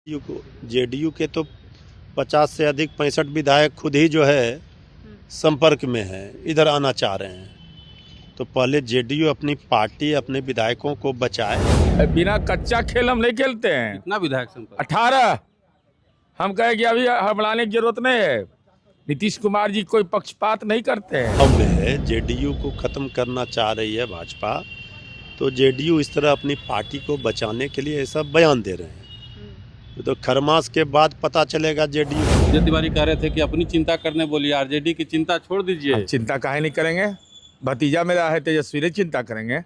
JDU के तो 50 से अधिक 65 विधायक खुद ही जो है संपर्क में है, इधर आना चाह रहे हैं। तो पहले जेडीयू अपनी पार्टी अपने विधायकों को बचाए। बिना कच्चा खेल हम नहीं खेलते हैं। कितना विधायक संपर्क? 18। हम कहे कि अभी बढ़ाने की जरूरत नहीं है। नीतीश कुमार जी कोई पक्षपात नहीं करते हैं। अब है जेडीयू को खत्म करना चाह रही है भाजपा, तो जेडीयू इस तरह अपनी पार्टी को बचाने के लिए ऐसा बयान दे रहे हैं। तो खरमास के बाद पता चलेगा जेडीयू। विजय तिवारी कह रहे थे कि अपनी चिंता करने बोलिए, आरजेडी की चिंता छोड़ दीजिए। हम चिंता काहे नहीं करेंगे? भतीजा मेरा है तेजस्वी, चिंता करेंगे।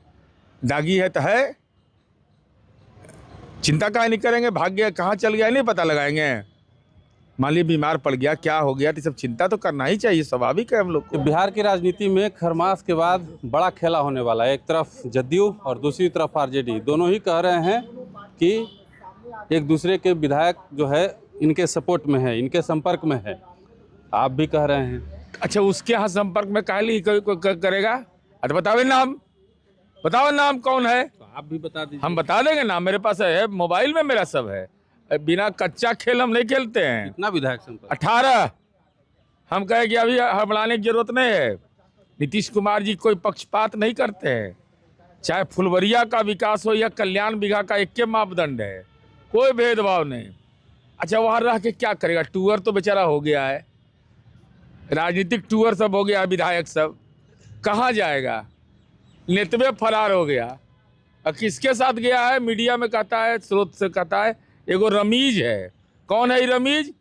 दागी है तो है, चिंता काहे नहीं करेंगे? भाग्य कहाँ चल गया नहीं पता लगाएंगे। मान लीजिए बीमार पड़ गया, क्या हो गया, तो सब चिंता तो करना ही चाहिए, स्वाभाविक है हम लोग को। बिहार की राजनीति में खरमास के बाद बड़ा खेला होने वाला है। एक तरफ जदयू और दूसरी तरफ आरजेडी, दोनों ही कह रहे हैं कि एक दूसरे के विधायक जो है इनके सपोर्ट में है, इनके संपर्क में है। आप भी कह रहे हैं। अच्छा, उसके यहाँ संपर्क में काहे करेगा? अच्छा बताओ नाम कौन है? तो आप भी बता दीजिए। हम बता देंगे नाम, मेरे पास है, मोबाइल में मेरा सब है। बिना कच्चा खेल हम नहीं खेलते हैं। कितना विधायक संपर्क? 18। हम कहे कि अभी बढ़ाने की जरूरत नहीं है। नीतीश कुमार जी कोई पक्षपात नहीं करते हैं। चाहे फुलवरिया का विकास हो या कल्याण बिघा का, एक के मापदंड है, कोई भेदभाव नहीं। अच्छा, वहाँ रह के क्या करेगा? टूर तो बेचारा हो गया है, राजनीतिक टूर सब हो गया, विधायक सब कहाँ जाएगा? नेतवे फरार हो गया। और किसके साथ गया है? मीडिया में कहता है, स्रोत से कहता है एगो रमीज है। कौन है ये रमीज?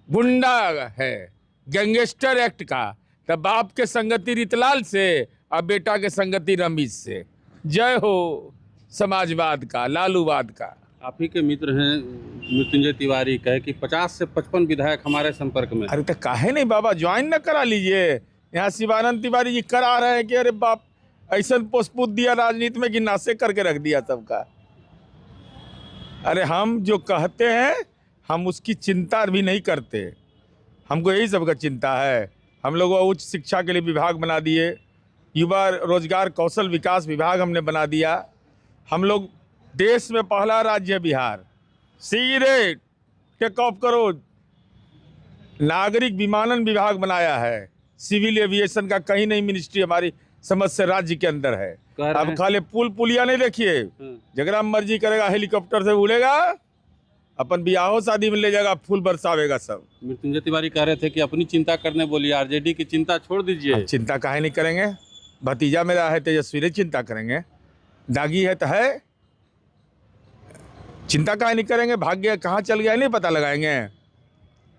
गुंडा है, गैंगस्टर एक्ट का। तब बाप के संगति रितलाल से और बेटा के संगति रमीज से। जय हो समाजवाद का, लालूवाद का। आप ही के मित्र हैं मृत्युंजय तिवारी, कहे कि 50 से 55 विधायक हमारे संपर्क में। अरे तो काहे नहीं बाबा, ज्वाइन न करा लीजिए। यहाँ शिवानंद तिवारी जी करा रहे हैं कि अरे बाप ऐसा पोस्टपुट दिया राजनीति में कि नासे करके रख दिया सबका। अरे हम जो कहते हैं हम उसकी चिंता भी नहीं करते। हमको यही सबका चिंता है। हम लोग उच्च शिक्षा के लिए विभाग बना दिए, युवा रोजगार कौशल विकास विभाग हमने बना दिया। हम लोग देश में पहला राज्य बिहार सीधे टेक ऑफ करो नागरिक विमानन विभाग बनाया है। सिविल एविएशन का कहीं नहीं मिनिस्ट्री हमारी समझ से राज्य के अंदर है। अब खाली पुलिया नहीं देखिए, जगरा मर्जी करेगा हेलीकॉप्टर से उड़ेगा, अपन बियाहो शादी में ले जाएगा, फूल बरसावेगा सब। मृत्युंजय तिवारी कह रहे थे कि अपनी चिंता करने बोलिए, आरजेडी की चिंता छोड़ दीजिए। चिंता काहे नहीं करेंगे? भतीजा मेरा है तेजस्वी, चिंता करेंगे। दागी है तो है, चिंता काहे नहीं करेंगे? भाग्य कहाँ चल गया नहीं पता लगाएंगे।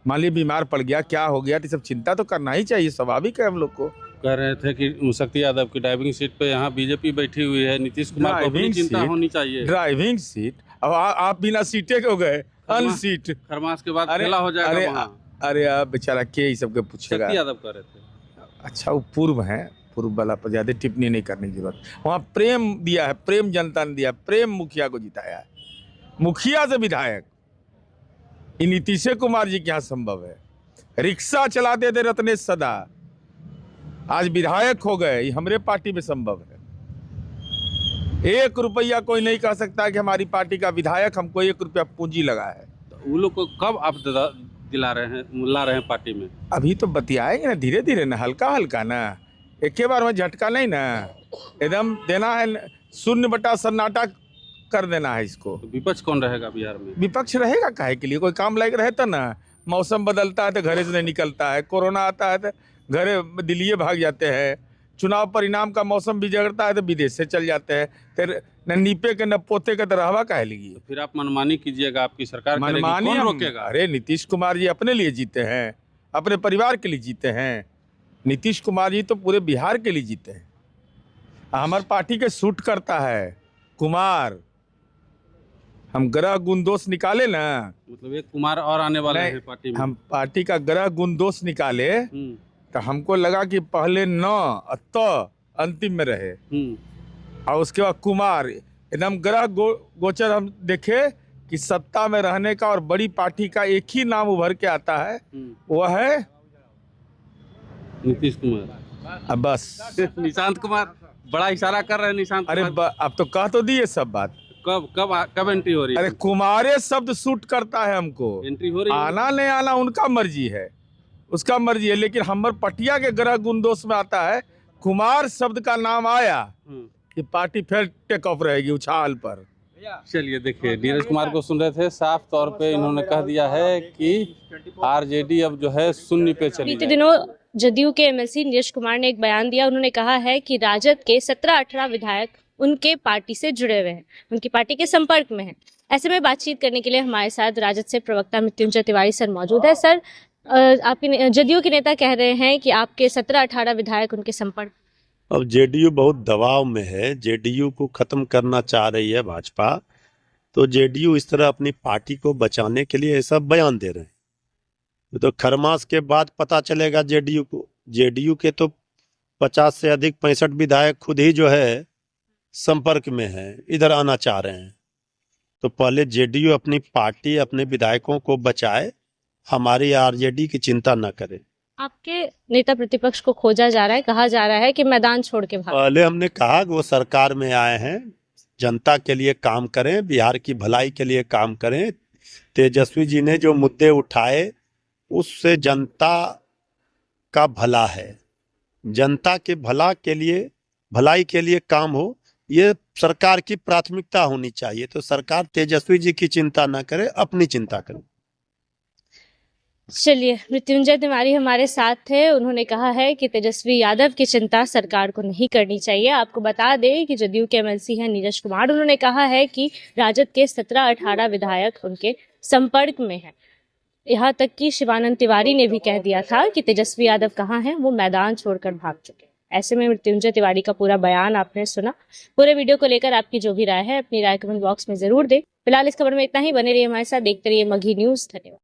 मान लीजिए बीमार पड़ गया, क्या हो गया, तो सब चिंता तो करना ही चाहिए, स्वाभाविक है हम लोग को। कह रहे थे कि शक्ति यादव की ड्राइविंग सीट पे यहाँ बीजेपी बैठी हुई है, नीतीश कुमार को अपनी चिंता होनी चाहिए। Driving seat? अब आप बिना सीटे के हो गए अनसीट। खरमास के बाद खेला हो जाएगा वहाँ। अरे अब बेचारा के ही सबके पूछेगा। शक्ति यादव कह रहे थे। अच्छा, वो पूर्व है, पूर्व वाला पर ज्यादा टिप्पणी नहीं करने की जरूरत। वहाँ प्रेम दिया है, प्रेम जनता ने दिया, प्रेम मुखिया को जिताया है। मुखिया से विधायक इन नीतीश कुमार जी के यहाँ संभव है। रिक्शा चलाते थे रत्नेश सदा, आज विधायक हो गए, ये हमारे पार्टी में संभव है। 1 रुपया कोई नहीं कह सकता कि हमारी पार्टी का विधायक हमको 1 रुपया पूंजी लगा है। तो वो लोग को कब आप ला रहे हैं पार्टी में? अभी तो बतियाएंगे ना, धीरे धीरे ना, हल्का हल्का ना, एक बार में झटका नहीं ना, एकदम देना है, 0 सन्नाटा कर देना है इसको। तो विपक्ष कौन रहेगा बिहार में? विपक्ष रहेगा काहे के लिए? कोई काम लायक रहता ना। मौसम बदलता है तो घरे से नहीं निकलता है, कोरोना आता है तो घरे दिल्ली भाग जाते हैं, चुनाव परिणाम का मौसम बिगड़ता है तो विदेश से चल जाते हैं। फिर न नीपे के न पोते के तो रहवा काहे लगी। तो फिर आप मनमानी कीजिएगा, आपकी सरकार करेगी, मनमानी कौन हम रोकेगा? अरे नीतीश कुमार जी अपने लिए जीते हैं, अपने परिवार के लिए जीते हैं। नीतीश कुमार जी तो पूरे बिहार के लिए जीते हैं। हमारे पार्टी के सूट करता है कुमार, हम ग्रह गुण दोष निकाले ना, मतलब एक कुमार और आने वाले हैं पार्टी में। हम पार्टी का ग्रह गुण दोष निकाले तो हमको लगा कि पहले न त अंतिम में रहे और उसके बाद कुमार, एकदम ग्रह गोचर हम देखे कि सत्ता में रहने का और बड़ी पार्टी का एक ही नाम उभर के आता है, वह है नीतीश कुमार। अब बस निशांत कुमार बड़ा इशारा कर रहे हैं। निशांत अरे अब तो कह तो दिए सब बात। कब एंट्री हो रही है? अरे कुमारे शब्द सूट करता है हमको। एंट्री हो रही है? आना नहीं आना उनका मर्जी है, उसका मर्जी है, लेकिन हमर पटिया के ग्रह गुंदोष में आता है कुमार शब्द का नाम आया कि पार्टी फिर टेक ऑफ रहेगी उछाल पर। चलिए देखिए, नीरज कुमार को सुन रहे थे। साफ तौर पे इन्होंने कह दिया है कि आरजेडी अब जो है शून्य पे चली बीते जाएगी। दिनों जदयू के एमएलसी नीरज कुमार ने एक बयान दिया। उन्होंने कहा है कि राजद के 17-18 विधायक उनके पार्टी से जुड़े हुए हैं, उनकी पार्टी के संपर्क में हैं। ऐसे में बातचीत करने के लिए हमारे साथ राजद से प्रवक्ता मृत्युंजय तिवारी सर मौजूद है। सर, आपके जदयू के नेता कह रहे हैं कि आपके 17-18 विधायक उनके संपर्क। अब जेडीयू बहुत दबाव में है, जेडीयू को खत्म करना चाह रही है भाजपा, तो जेडीयू इस तरह अपनी पार्टी को बचाने के लिए ऐसा बयान दे रहे हैं। तो खरमास के बाद पता चलेगा जेडीयू को। जेडीयू के तो 50 से अधिक 65 विधायक खुद ही जो है संपर्क में है, इधर आना चाह रहे हैं। तो पहले जेडीयू अपनी पार्टी अपने विधायकों को बचाए, हमारी आरजेडी की चिंता न करे। आपके नेता प्रतिपक्ष को खोजा जा रहा है, कहा जा रहा है कि मैदान छोड़ के भाग। पहले हमने कहा कि वो सरकार में आए हैं, जनता के लिए काम करें, बिहार की भलाई के लिए काम करें। तेजस्वी जी ने जो मुद्दे उठाए उससे जनता का भला है, जनता के भलाई के लिए काम हो, ये सरकार की प्राथमिकता होनी चाहिए। तो सरकार तेजस्वी जी की चिंता ना करे, अपनी चिंता करे। चलिए, मृत्युंजय तिवारी हमारे साथ थे। उन्होंने कहा है कि तेजस्वी यादव की चिंता सरकार को नहीं करनी चाहिए। आपको बता दें कि जदयू के एमएलसी हैं नीरज कुमार। उन्होंने कहा है कि राजद के 17-18 विधायक उनके संपर्क में हैं। यहाँ तक कि शिवानंद तिवारी ने भी कह दिया था कि तेजस्वी यादव कहाँ हैं, वो मैदान छोड़कर भाग चुके हैं। ऐसे में मृत्युंजय तिवारी का पूरा बयान आपने सुना। पूरे वीडियो को लेकर आपकी जो भी राय है, अपनी राय कमेंट बॉक्स में जरूर दें। फिलहाल इस खबर में इतना ही। बने रहिए हमारे साथ, देखते रहिए मगही न्यूज। धन्यवाद।